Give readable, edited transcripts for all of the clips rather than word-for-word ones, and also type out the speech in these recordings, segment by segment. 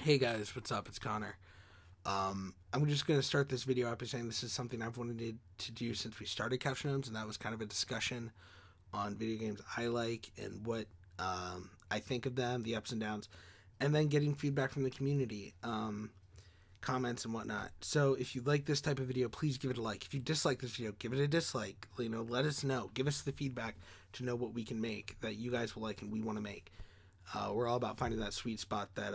Hey guys, what's up? It's Connor. I'm just going to start this video out by saying this is something I've wanted to do since we started Couch Gnomes, and that was kind of a discussion on video games I like and what I think of them, the ups and downs, and then getting feedback from the community, comments and whatnot. So if you like this type of video, please give it a like. If you dislike this video, give it a dislike. Let us know. Give us the feedback to know what we can make that you guys will like and we want to make. We're all about finding that sweet spot that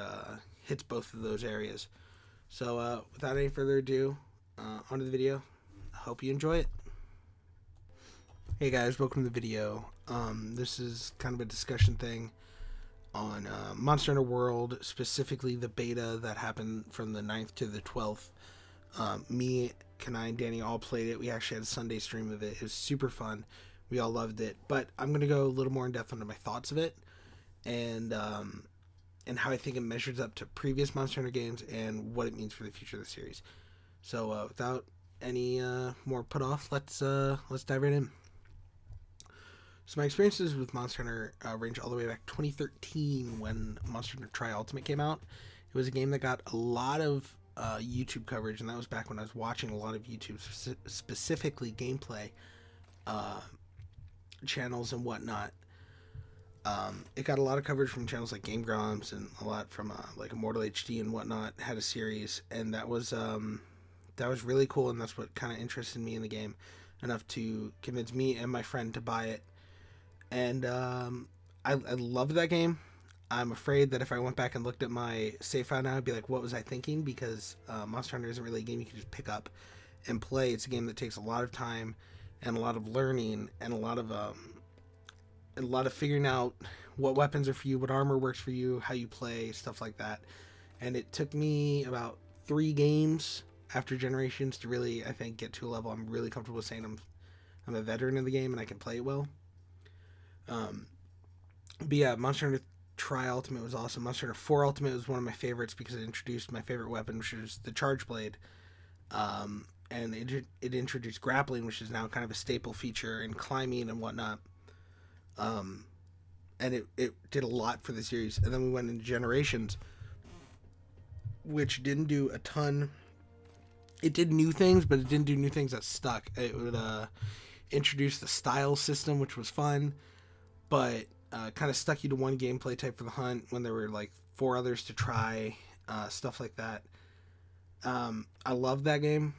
hits both of those areas. So without any further ado, onto the video. I hope you enjoy it. Hey guys, welcome to the video. This is kind of a discussion thing on Monster Hunter World, specifically the beta that happened from the 9th to the 12th. Me, Kanai, and Danny all played it. We actually had a Sunday stream of it. It was super fun. We all loved it. But I'm going to go a little more in depth into my thoughts of it and how I think it measures up to previous Monster Hunter games and what it means for the future of the series. So without any more put off, let's dive right in. So my experiences with Monster Hunter range all the way back to 2013 when Monster Hunter Tri Ultimate came out. It was a game that got a lot of YouTube coverage, and that was back when I was watching a lot of YouTube, specifically gameplay channels and whatnot. It got a lot of coverage from channels like Game Grumps and a lot from like Immortal HD and whatnot. Had a series, and that was really cool, and that's what kind of interested me in the game enough to convince me and my friend to buy it. And I loved that game. I'm afraid that if I went back and looked at my save file now, I'd be like, what was I thinking? Because Monster Hunter isn't really a game you can just pick up and play. It's a game that takes a lot of time and a lot of learning and a lot of figuring out what weapons are for you, what armor works for you, how you play, stuff like that. And it took me about 3 games after Generations to really, I think, get to a level I'm really comfortable with saying I'm a veteran of the game and I can play it well. But yeah, Monster Hunter Tri Ultimate was awesome. Monster Hunter 4 Ultimate was one of my favorites because it introduced my favorite weapon, which is the Charge Blade. And it introduced grappling, which is now kind of a staple feature, and climbing and whatnot. And it did a lot for the series. And then we went into Generations, which didn't do a ton. It did new things, but it didn't do new things that stuck. It would introduce the style system, which was fun, but kind of stuck you to one gameplay type for the hunt when there were like 4 others to try, stuff like that. I love that game,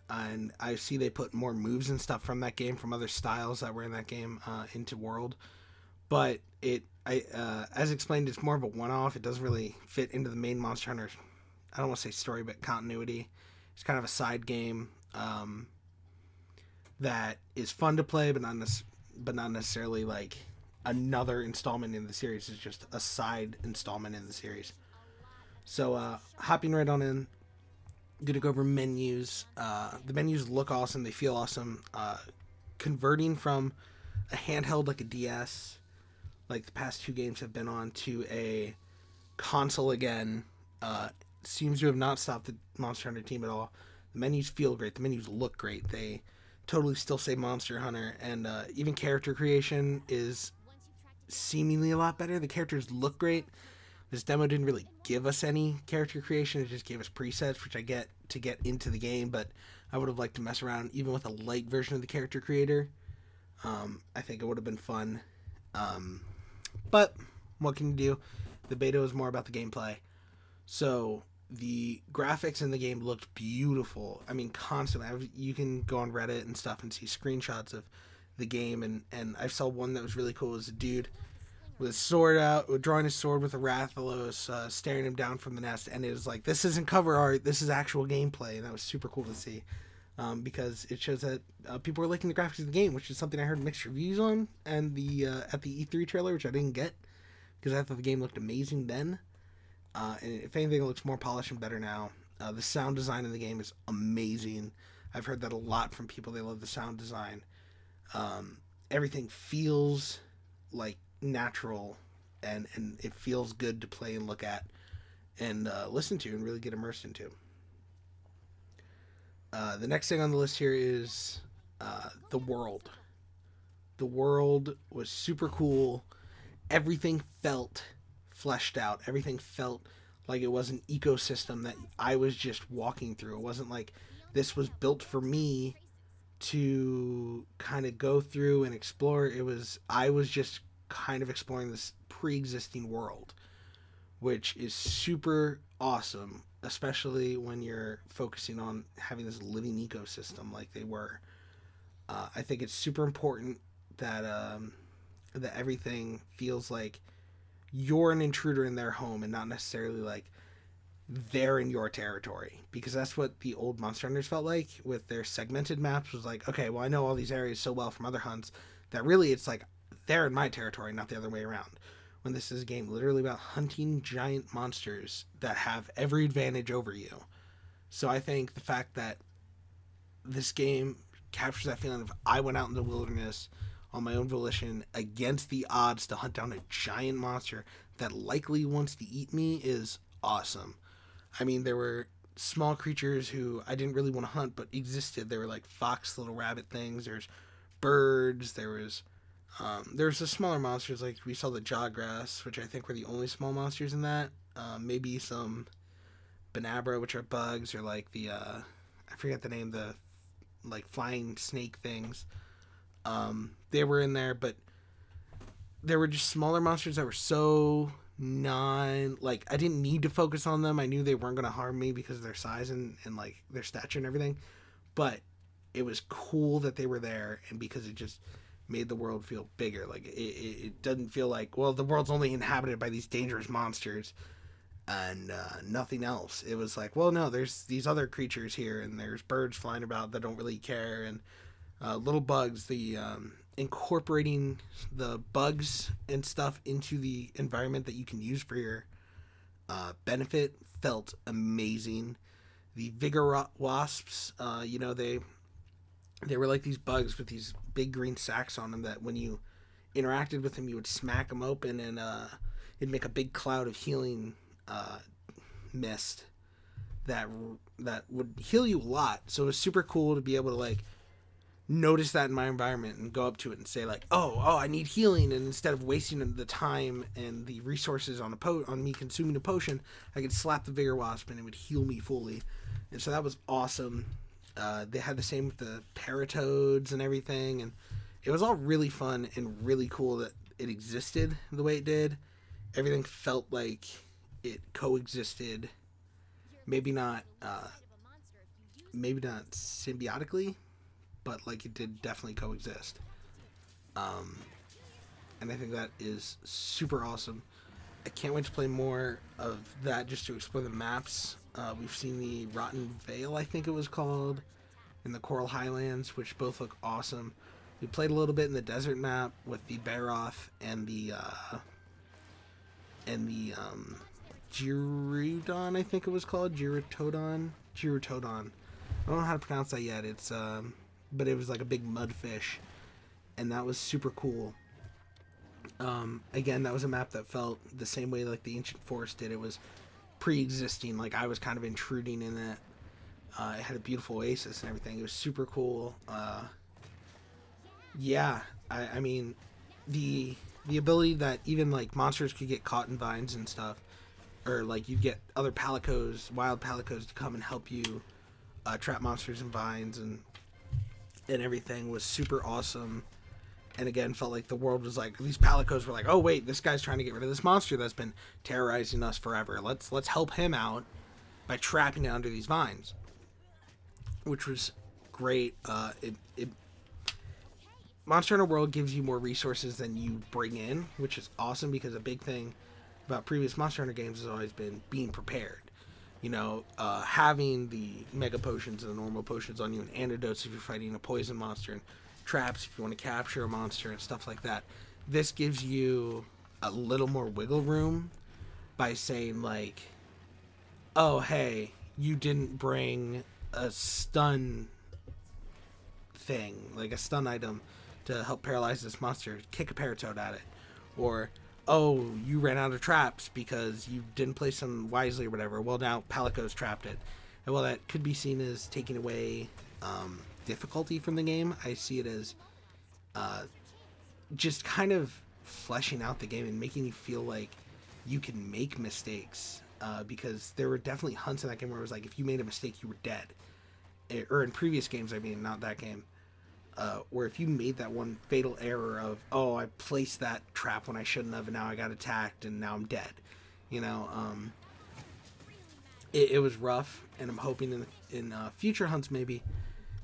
and I see they put more moves and stuff from that game, from other styles that were in that game, into World. But as explained, it's more of a one-off. It doesn't really fit into the main Monster Hunter, I don't want to say story, but continuity. It's kind of a side game that is fun to play, but not necessarily like another installment in the series. It's just a side installment in the series. So hopping right on in, gonna go over menus. The menus look awesome. They feel awesome. Converting from a handheld like a DS, like the past 2 games have been on, to a console again, seems to have not stopped the Monster Hunter team at all. The menus feel great. The menus look great. They totally still say Monster Hunter, and even character creation is seemingly a lot better. The characters look great. This demo didn't really give us any character creation. It just gave us presets, which I get to get into the game, but I would have liked to mess around even with a light version of the character creator. I think it would have been fun. But what can you do? The beta was more about the gameplay. So the graphics in the game looked beautiful. I mean, constantly. You can go on Reddit and stuff and see screenshots of the game, and I saw one that was really cool. It was a dude with his sword out, drawing his sword with a Rathalos, staring him down from the nest, and it was like, this isn't cover art, this is actual gameplay, and that was super cool to see, because it shows that people are liking the graphics of the game, which is something I heard mixed reviews on, and at the E3 trailer, which I didn't get, because I thought the game looked amazing then. And if anything, it looks more polished and better now. The sound design in the game is amazing. I've heard that a lot from people. They love the sound design. Everything feels like natural, and it feels good to play and look at and listen to and really get immersed into. The next thing on the list here is the world. The world was super cool. Everything felt fleshed out. Everything felt Like it was an ecosystem that I was just walking through. It wasn't like this was built for me to kind of go through and explore. I was just kind of exploring this pre-existing world, which is super awesome, especially when you're focusing on having this living ecosystem like they were. I think it's super important that that everything feels like you're an intruder in their home and not necessarily like they're in your territory, because that's what the old Monster Hunters felt like with their segmented maps. Was like, okay, well, I know all these areas so well from other hunts that really it's like they're in my territory, not the other way around. When this is a game literally about hunting giant monsters that have every advantage over you. So I think the fact that this game captures that feeling of I went out in the wilderness on my own volition against the odds to hunt down a giant monster that likely wants to eat me is awesome. I mean, there were small creatures who I didn't really want to hunt but existed. There were like fox little rabbit things. There's birds. There's the smaller monsters, like we saw the jawgrass, which I think were the only small monsters in that. Maybe some Benabra, which are bugs, or like I forget the name, the like flying snake things. They were in there, but there were just smaller monsters that were so like I didn't need to focus on them. I knew they weren't going to harm me because of their size and like their stature and everything. But it was cool that they were there, and because it just made the world feel bigger. Like it doesn't feel like, well, the world's only inhabited by these dangerous monsters and nothing else. It was like, well, no, there's these other creatures here, and there's birds flying about that don't really care, and little bugs. The incorporating the bugs and stuff into the environment that you can use for your benefit felt amazing. The vigor wasps, they were like these bugs with these big green sacks on them that when you interacted with them, you would smack them open, and it'd make a big cloud of healing mist that would heal you a lot. So it was super cool to be able to like notice that in my environment and go up to it and say like, oh, I need healing, and instead of wasting the time and the resources on me consuming a potion, I could slap the vigor wasp and it would heal me fully. And so that was awesome. They had the same with the paratoads and everything, and it was all really fun and really cool that it existed the way it did. Everything felt like it coexisted. Maybe not symbiotically, but like it did definitely coexist. And I think that is super awesome. I can't wait to play more of that, just to explore the maps. We've seen the Rotten Vale, I think it was called, and the Coral Highlands, which both look awesome. We played a little bit in the desert map with the Baroth and the Girudon, I think it was called. Girutodon. I don't know how to pronounce that yet. It's but it was like a big mudfish, and that was super cool. Again, that was a map that felt the same way like the Ancient Forest did. It was pre-existing, like I was kind of intruding in it. It had a beautiful oasis and everything. It was super cool. Yeah, I mean, the ability that even like monsters could get caught in vines and stuff, or like you get other palicos, wild palicos, to come and help you trap monsters in vines and everything was super awesome. And again, felt like the world was like, these palicos were like, oh wait, this guy's trying to get rid of this monster that's been terrorizing us forever. Let's help him out by trapping it under these vines, which was great. Monster Hunter World gives you more resources than you bring in, which is awesome, because a big thing about previous Monster Hunter games has always been being prepared. You know, having the mega potions and the normal potions on you, and antidotes if you're fighting a poison monster, and traps if you want to capture a monster and stuff like that. This gives you a little more wiggle room by saying like, oh hey, you didn't bring a stun thing, like a stun item to help paralyze this monster, kick a paratoad at it. Or, oh, you ran out of traps because you didn't place them wisely or whatever. Well, now Palico's trapped it. And while that could be seen as taking away difficulty from the game, I see it as just kind of fleshing out the game and making you feel like you can make mistakes because there were definitely hunts in that game where it was like if you made a mistake, you were dead. Or in previous games, I mean, not that game. Where if you made that one fatal error of, oh, I placed that trap when I shouldn't have, and now I got attacked, and now I'm dead. You know, it was rough, and I'm hoping in future hunts maybe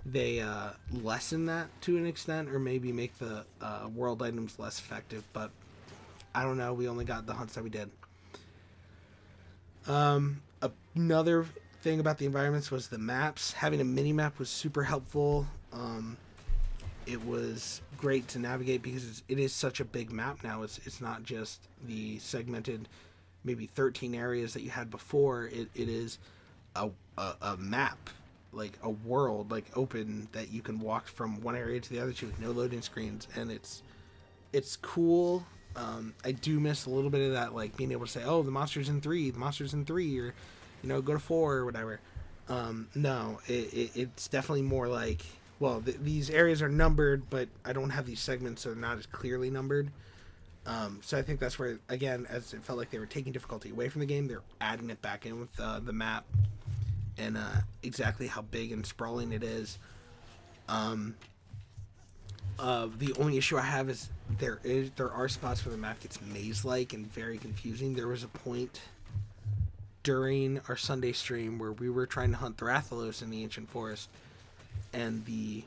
they lessen that to an extent, or maybe make the world items less effective. But I don't know. We only got the hunts that we did. Another thing about the environments was the maps. Having a mini map was super helpful. It was great to navigate because it is such a big map now. It's not just the segmented maybe 13 areas that you had before. It is a map, like a world, like open, that you can walk from one area to the other to with no loading screens, and it's cool. I do miss a little bit of that, like being able to say, oh, the monster's in 3, or go to 4 or whatever. No, it's definitely more like, well, these areas are numbered, but I don't have these segments, so they're not as clearly numbered. So I think that's where, again, as it felt like they were taking difficulty away from the game, they're adding it back in with the map and exactly how big and sprawling it is. The only issue I have is there are spots where the map gets maze-like and very confusing. There was a point during our Sunday stream where we were trying to hunt the Rathalos in the Ancient Forest, and the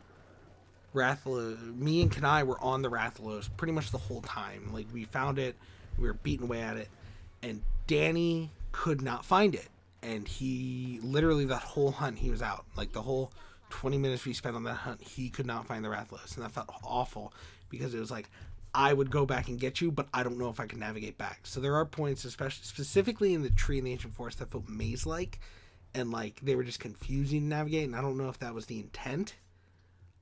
Rathalos, me and Kanai were on the Rathalos pretty much the whole time. Like, we found it, we were beating away at it, and Danny could not find it. And he, literally that whole hunt, he was out. Like, the whole 20 minutes we spent on that hunt, he could not find the Rathalos. And that felt awful, because it was like, I would go back and get you, but I don't know if I can navigate back. So there are points, especially specifically in the tree in the Ancient Forest, that felt maze-like, and like they were just confusing to navigate. And I don't know if that was the intent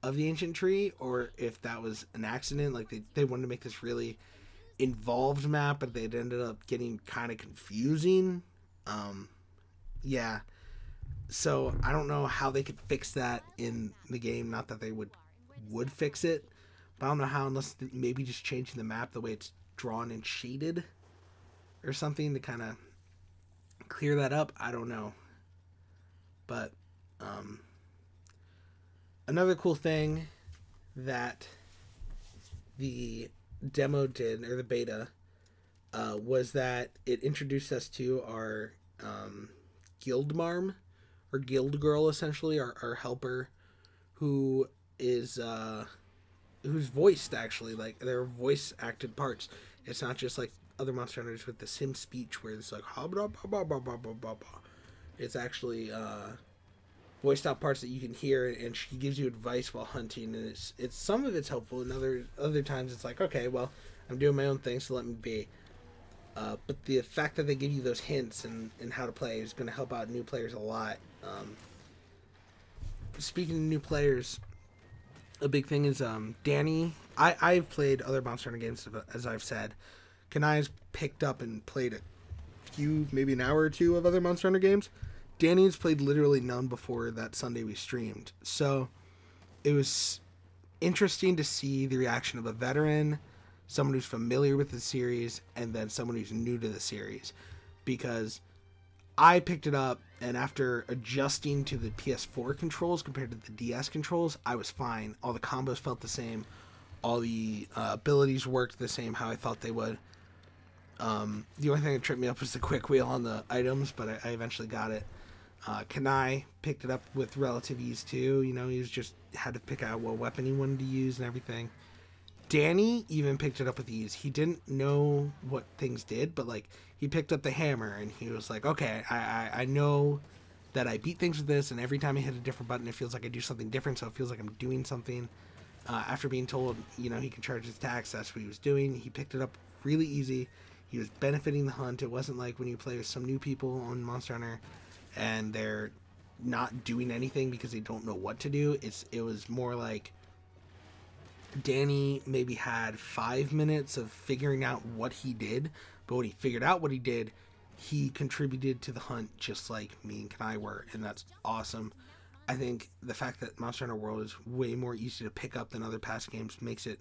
of the Ancient Tree, or if that was an accident. Like they wanted to make this really involved map, but they ended up getting kind of confusing. Yeah. So I don't know how they could fix that in the game. Not that they would fix it, but I don't know how, unless maybe just changing the map the way it's drawn and shaded or something to kind of clear that up. I don't know. But another cool thing that the demo did, or the beta, was that it introduced us to our guild marm, or guild girl, essentially, our helper, who is who's voiced, actually. Like, they're voice acted parts. It's not just like other Monster Hunters with the sim speech where it's like it's actually voiced out parts that you can hear, and she gives you advice while hunting, and it's some of it's helpful, and other times it's like, okay, well, I'm doing my own thing, so let me be. But the fact that they give you those hints and how to play is going to help out new players a lot. Speaking of new players, a big thing is Danny. I've played other Monster Hunter games, as I've said. Kanai's picked up and played a few, maybe an hour or two of other Monster Hunter games. Danny's played literally none before that Sunday we streamed. So it was interesting to see the reaction of a veteran, someone who's familiar with the series, and then someone who's new to the series. Because I picked it up, and after adjusting to the PS4 controls compared to the DS controls, I was fine. All the combos felt the same. All the abilities worked the same how I thought they would. The only thing that tripped me up was the quick wheel on the items, but I eventually got it. Kanai picked it up with relative ease too. He was just had to pick out what weapon he wanted to use and everything. Danny even picked it up with ease. He didn't know what things did, but like he picked up the hammer and he was like, okay, I know that I beat things with this, and every time I hit a different button, it feels like I do something different, so it feels like I'm doing something. After being told, he can charge his attacks, that's what he was doing. He picked it up really easy. He was benefiting the hunt. It wasn't like when you play with some new people on Monster Hunter and they're not doing anything because they don't know what to do. It was more like Danny maybe had 5 minutes of figuring out what he did, but when he figured out what he did, he contributed to the hunt just like me and Kanai were, and that's awesome. I think the fact that Monster Hunter World is way more easy to pick up than other past games makes it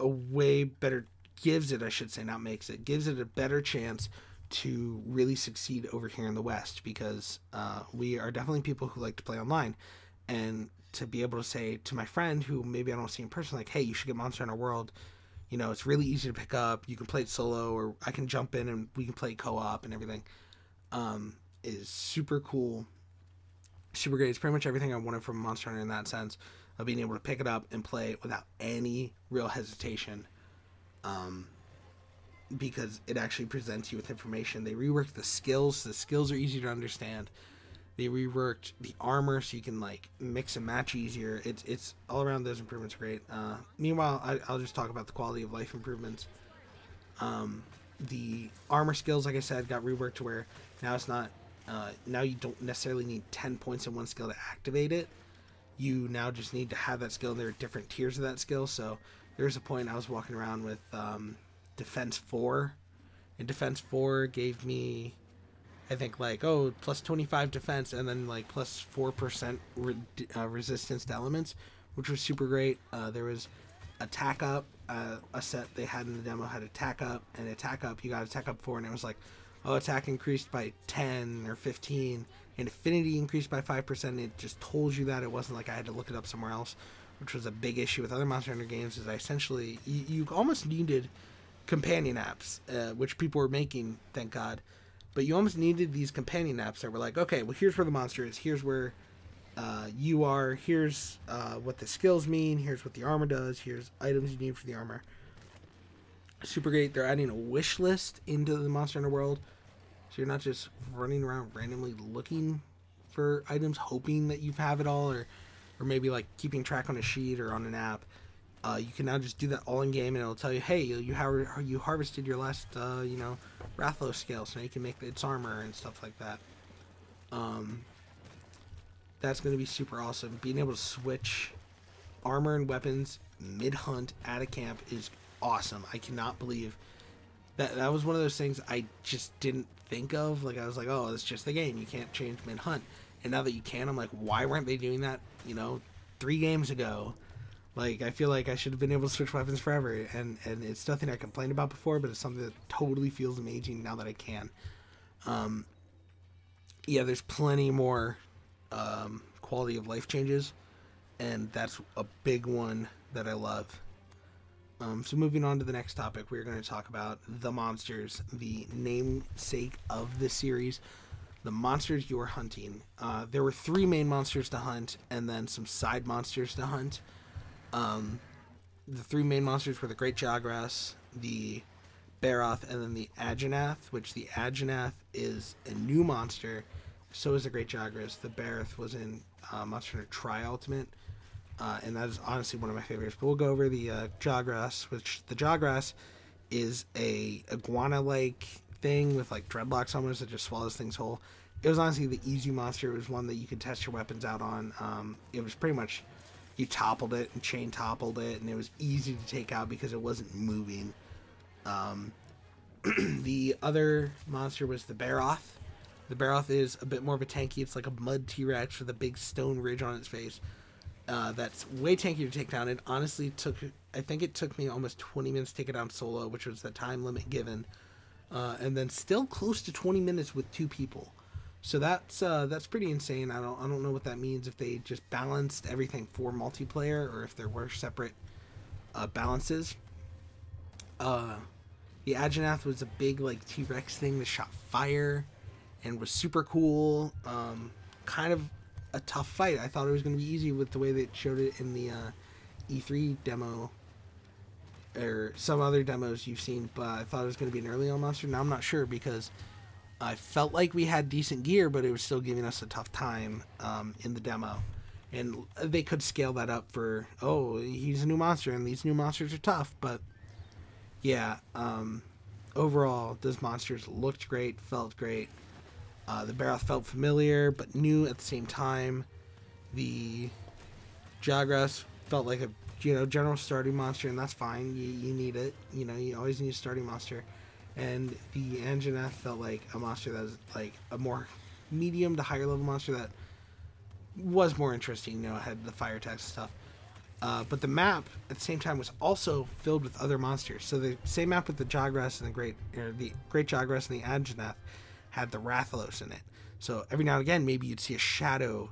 a way better, gives it a better chance to really succeed over here in the West, because we are definitely people who like to play online. And to be able to say to my friend who maybe I don't see in person, like, hey, you should get Monster Hunter World. You know, it's really easy to pick up. You can play it solo, or I can jump in and we can play co-op and everything. Is super cool, super great. It's pretty much everything I wanted from Monster Hunter in that sense, of being able to pick it up and play it without any real hesitation. Because it actually presents you with information. They reworked the skills. The skills are easy to understand. They reworked the armor so you can like mix and match easier. It's all around, those improvements are great. Meanwhile, I'll just talk about the quality of life improvements. The armor skills, like I said, got reworked to where now it's not. Now you don't necessarily need 10 points in one skill to activate it. You now just need to have that skill. There are different tiers of that skill. So there's a point I was walking around with Defense 4, and Defense 4 gave me, I think, like, oh, plus 25 defense, and then like plus 4% resistance to elements, which was super great. There was Attack Up, a set they had in the demo had Attack Up, and Attack Up, you got Attack Up 4, and it was like, oh, attack increased by 10 or 15, and affinity increased by 5%, and it just told you that. It wasn't like I had to look it up somewhere else, which was a big issue with other Monster Hunter games, is I essentially, you almost needed companion apps, which people were making, thank God, but you almost needed these companion apps that were like, okay, well, here's where the monster is, here's where you are, here's what the skills mean, here's what the armor does, here's items you need for the armor. Super great. They're adding a wish list into the Monster Hunter world, so you're not just running around randomly looking for items hoping that you have it all, or maybe like keeping track on a sheet or on an app. You can now just do that all in game, and it'll tell you, hey, you harvested your last, Rathlos scale, so now you can make its armor and stuff like that. That's going to be super awesome. Being able to switch armor and weapons mid-hunt at a camp is awesome. I cannot believe that was one of those things I just didn't think of. Like, I was like, oh, it's just the game. You can't change mid-hunt. And now that you can, I'm like, why weren't they doing that, 3 games ago? Like, I feel like I should have been able to switch weapons forever, and it's nothing I complained about before, but it's something that totally feels amazing now that I can. Yeah, there's plenty more quality of life changes, and that's a big one that I love. So moving on to the next topic, we're going to talk about the monsters, the namesake of the series, the monsters you're hunting. There were 3 main monsters to hunt, and then some side monsters to hunt. The 3 main monsters were the Great Jagras, the Baroth, and then the Adjanath, which the Adjanath is a new monster. So is the Great Jagras. The Baroth was in Monster Hunter Tri-Ultimate, and that is honestly one of my favorites. But we'll go over the Jagras, which the Jagras is a iguana-like thing with like dreadlocks almost that just swallows things whole. It was honestly the easy monster. It was one that you could test your weapons out on. It was pretty much, you toppled it and chain toppled it, and it was easy to take out because it wasn't moving. The other monster was the Baroth. The Baroth is a bit more of a tanky. It's like a mud T-Rex with a big stone ridge on its face. That's way tankier to take down. It honestly I think it took me almost 20 minutes to take it down solo, which was the time limit given. And then still close to 20 minutes with 2 people. So that's pretty insane. I don't know what that means, if they just balanced everything for multiplayer or if there were separate balances. The Adjanath was a big like T-Rex thing that shot fire and was super cool. Kind of a tough fight. I thought it was going to be easy with the way they showed it in the E3 demo or some other demos you've seen, but I thought it was going to be an early on monster. Now I'm not sure, because I felt like we had decent gear, but it was still giving us a tough time in the demo. And they could scale that up for, oh, he's a new monster and these new monsters are tough, but yeah, overall, those monsters looked great, felt great. The Baroth felt familiar, but new at the same time. The Jagras felt like a general starting monster, and that's fine. You need it. You always need a starting monster. And the Adjanath felt like a monster that was like a more medium to higher level monster that was more interesting. It had the fire attacks and stuff. But the map at the same time was also filled with other monsters. So the same map with the Jagras and the Great Jagras and the Adjanath had the Rathalos in it. So every now and again, maybe you'd see a shadow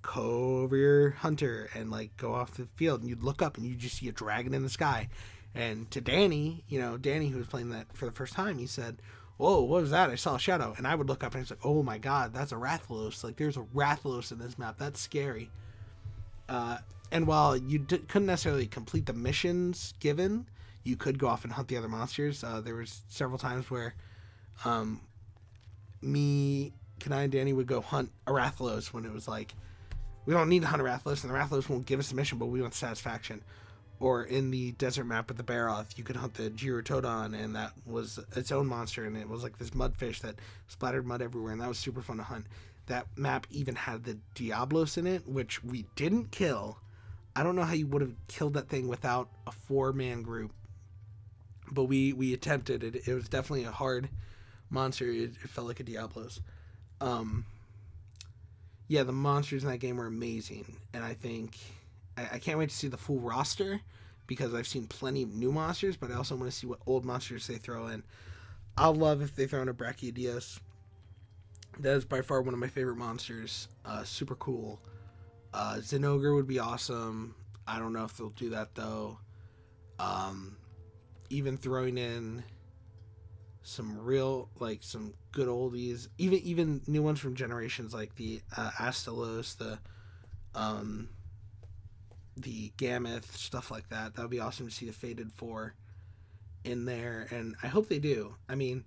go over your hunter and like go off the field, and you'd look up and you just see a dragon in the sky. And to Danny, Danny, who was playing that for the first time, he said, "Whoa, what was that? I saw a shadow." And I would look up and it's like, "Oh my god, that's a Rathalos. Like, there's a Rathalos in this map. That's scary." And while you couldn't necessarily complete the missions given, you could go off and hunt the other monsters. There was several times where me, Kanai, and Danny would go hunt a Rathalos when it was like, we don't need to hunt a Rathalos, and the Rathalos won't give us a mission, but we want satisfaction. Or in the desert map with the Baroth, you could hunt the Girotodon, and that was its own monster, and it was like this mudfish that splattered mud everywhere, and that was super fun to hunt. That map even had the Diablos in it, which we didn't kill. I don't know how you would have killed that thing without a 4-man group, but we attempted it. It was definitely a hard monster. It felt like a Diablos. Yeah, the monsters in that game were amazing, and I think I can't wait to see the full roster, because I've seen plenty of new monsters, but I also want to see what old monsters they throw in. I'll love if they throw in a Brachydios. That is by far one of my favorite monsters. Super cool. Zinogre would be awesome. I don't know if they'll do that though. Even throwing in some real, like, some good oldies, even new ones from generations, like the Astalos, the Gammoth, stuff like that. That would be awesome to see the Fated Four in there, and I hope they do. I mean,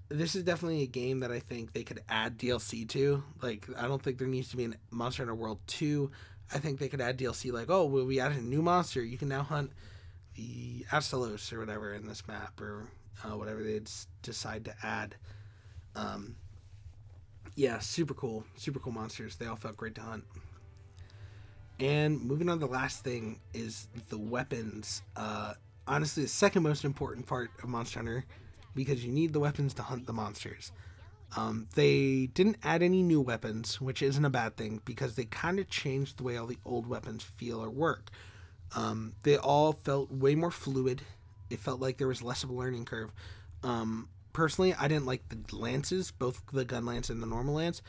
this is definitely a game that I think they could add DLC to. Like, I don't think there needs to be a Monster Hunter World 2. I think they could add DLC like, oh, well, we added a new monster. You can now hunt the Astalos or whatever in this map, or whatever they decide to add. Yeah, super cool monsters. They all felt great to hunt. And moving on, the last thing is the weapons. Honestly, the second most important part of Monster Hunter, because you need the weapons to hunt the monsters. They didn't add any new weapons, which isn't a bad thing, because they kind of changed the way all the old weapons feel or work. They all felt way more fluid. It felt like there was less of a learning curve. Personally, I didn't like the lances, both the gun lance and the normal lance.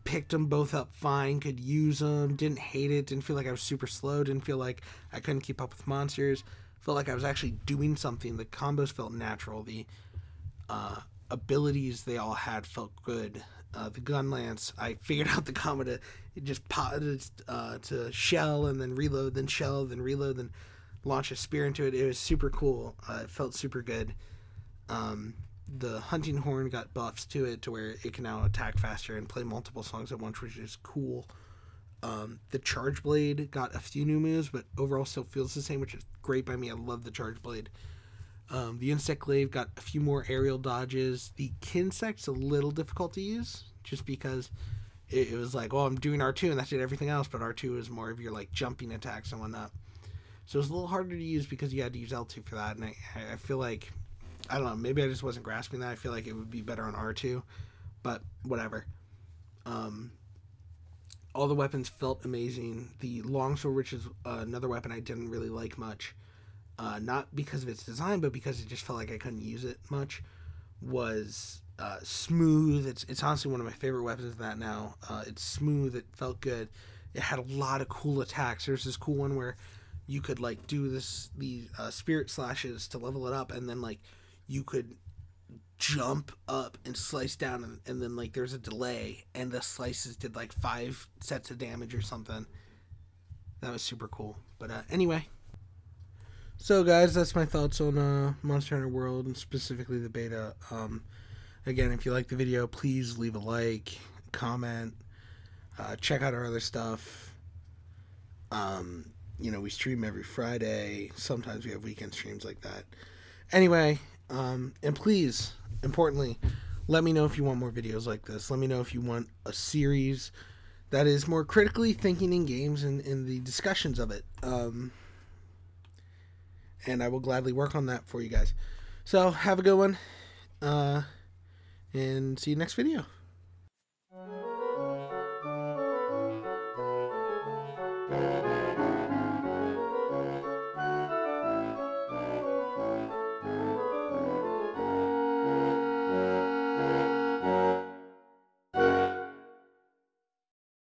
Picked them both up fine, could use them, didn't hate it, didn't feel like I was super slow, didn't feel like I couldn't keep up with monsters, felt like I was actually doing something. The combos felt natural. The abilities they all had felt good. The gun lance, I figured out the combo to just pop to shell and then reload, then shell, then reload, then launch a spear into it. It was super cool. It felt super good. The hunting horn got buffs to it to where it can now attack faster and play multiple songs at once, which is cool. The charge blade got a few new moves, but overall still feels the same, which is great by me. I love the charge blade. The insect glaive got a few more aerial dodges. The kinsect's a little difficult to use, just because it was like, oh, I'm doing R2 and that did everything else, but R2 is more of your like jumping attacks and whatnot. So it's a little harder to use because you had to use L2 for that, and I feel like, I don't know, maybe I just wasn't grasping that. I feel like it would be better on R2, but whatever. All the weapons felt amazing. The longsword, which is another weapon I didn't really like much, not because of its design, but because it just felt like I couldn't use it much, was smooth. It's honestly one of my favorite weapons of that now. It's smooth. It felt good. It had a lot of cool attacks. There's this cool one where you could like do these spirit slashes to level it up, and then like you could jump up and slice down, and then like there's a delay, and the slices did like 5 sets of damage or something. That was super cool. But anyway, so guys, that's my thoughts on Monster Hunter World, and specifically the beta. Again, if you like the video, please leave a like, comment, check out our other stuff. We stream every Friday. Sometimes we have weekend streams like that. Anyway, and please, importantly, let me know if you want more videos like this. Let me know if you want a series that is more critically thinking in games and in the discussions of it. And I will gladly work on that for you guys. So, have a good one. And see you next video.